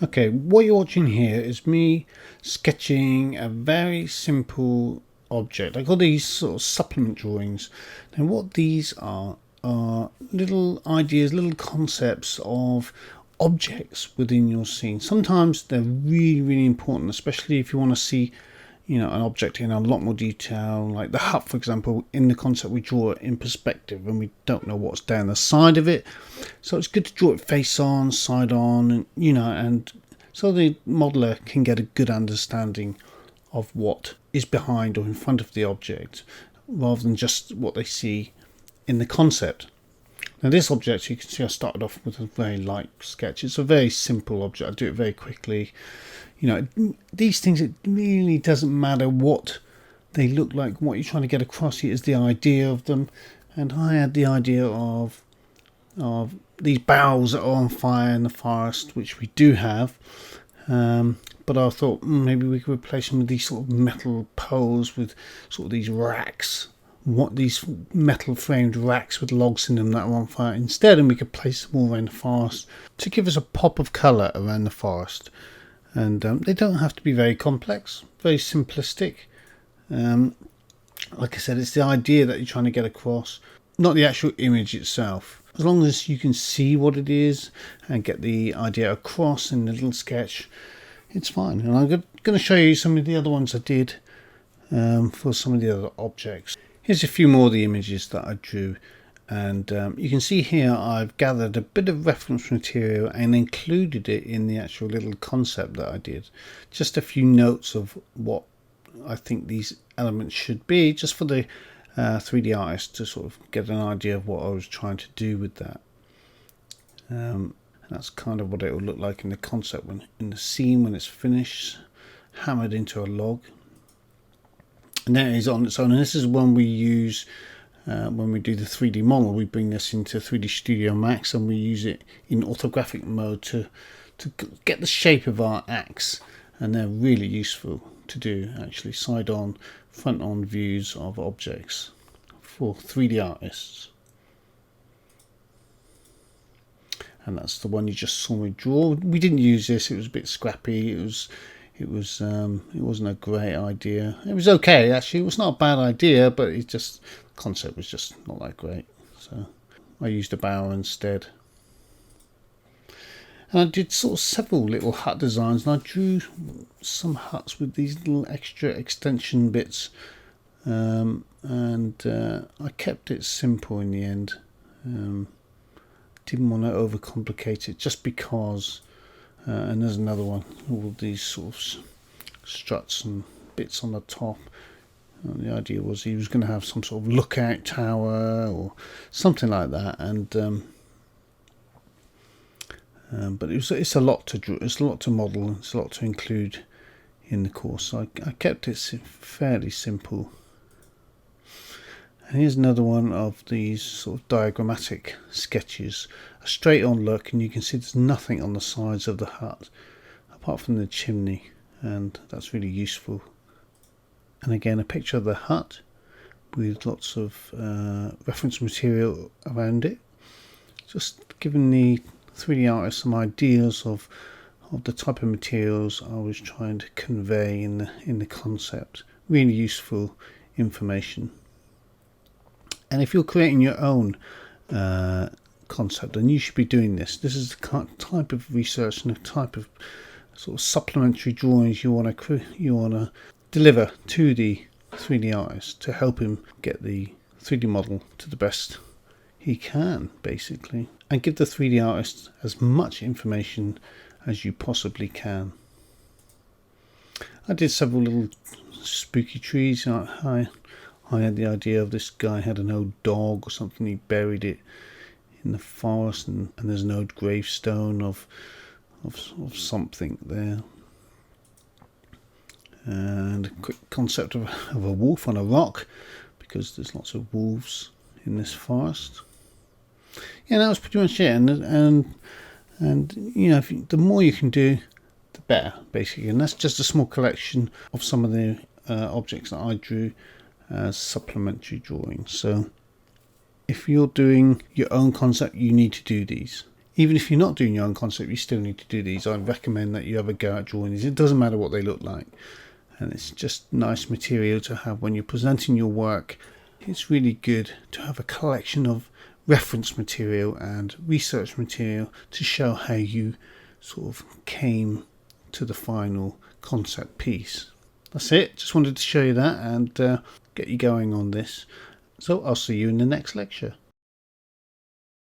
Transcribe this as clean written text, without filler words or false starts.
Okay, what you're watching here is me sketching a very simple object. I call these sort of supplement drawings. And what these are little ideas, little concepts of objects within your scene. Sometimes they're really, really important, especially if you want to see an object in a lot more detail, like the hut, for example. In the concept, we draw it in perspective and we don't know what's down the side of it, so it's good to draw it face on, side on, and so the modeler can get a good understanding of what is behind or in front of the object, rather than just what they see in the concept. Now this object, you can see I started off with a very light sketch. It's a very simple object. I do it very quickly. These things, it really doesn't matter what they look like. What you're trying to get across here is the idea of them. And I had the idea of these barrels that are on fire in the forest, which we do have. But I thought maybe we could replace them with these sort of metal poles with sort of these racks. These metal framed racks with logs in them that are on fire instead, and we could place them all around the forest to give us a pop of colour around the forest. And they don't have to be very complex, very simplistic. Like I said, it's the idea that you're trying to get across, not the actual image itself. As long as you can see what it is and get the idea across in the little sketch, it's fine. And I'm going to show you some of the other ones I did for some of the other objects. Here's a few more of the images that I drew. And you can see here I've gathered a bit of reference material and included it in the actual little concept that I did. Just a few notes of what I think these elements should be, just for the 3D artist to sort of get an idea of what I was trying to do with that. That's kind of what it will look like in the concept, in the scene when it's finished, hammered into a log. And there it is on its own, and this is one we use when we do the 3D model. We bring this into 3D Studio Max and we use it in orthographic mode to get the shape of our axe, and they're really useful to do, actually, side on, front on views of objects for 3D artists. And that's the one you just saw me draw. We didn't use this, it was a bit scrappy. It wasn't a great idea. It was okay, actually. It was not a bad idea, but the concept was just not that great. So I used a barrel instead. And I did sort of several little hut designs, and I drew some huts with these little extra extension bits. I kept it simple in the end. Didn't want to overcomplicate it, just because. And there's another one, all these sort of struts and bits on the top. And the idea was he was going to have some sort of lookout tower or something like that, and but it's a lot to draw, it's a lot to model, it's a lot to include in the course. So I kept it fairly simple. And here's another one of these sort of diagrammatic sketches, a straight on look, and you can see there's nothing on the sides of the hut apart from the chimney, and that's really useful. And again, a picture of the hut with lots of reference material around it, just giving the 3D artist some ideas of the type of materials I was trying to convey in the concept. Really useful information. And if you're creating your own concept, then you should be doing this. This is the type of research and the type of sort of supplementary drawings you want to deliver to the 3D artist to help him get the 3D model to the best he can, basically, and give the 3D artist as much information as you possibly can. I did several little spooky trees. I had the idea of this guy had an old dog or something. He buried it in the forest, and there's an old gravestone of something there. And a quick concept of a wolf on a rock, because there's lots of wolves in this forest. Yeah, that was pretty much it. And the more you can do, the better, basically. And that's just a small collection of some of the objects that I drew as supplementary drawings. So if you're doing your own concept, you need to do these. even if you're not doing your own concept, you still need to do these. I'd recommend that you have a go at drawing these. It doesn't matter what they look like, and it's just nice material to have when you're presenting your work. It's really good to have a collection of reference material and research material to show how you sort of came to the final concept piece. That's it. Just wanted to show you that and get you going on this. So I'll see you in the next lecture.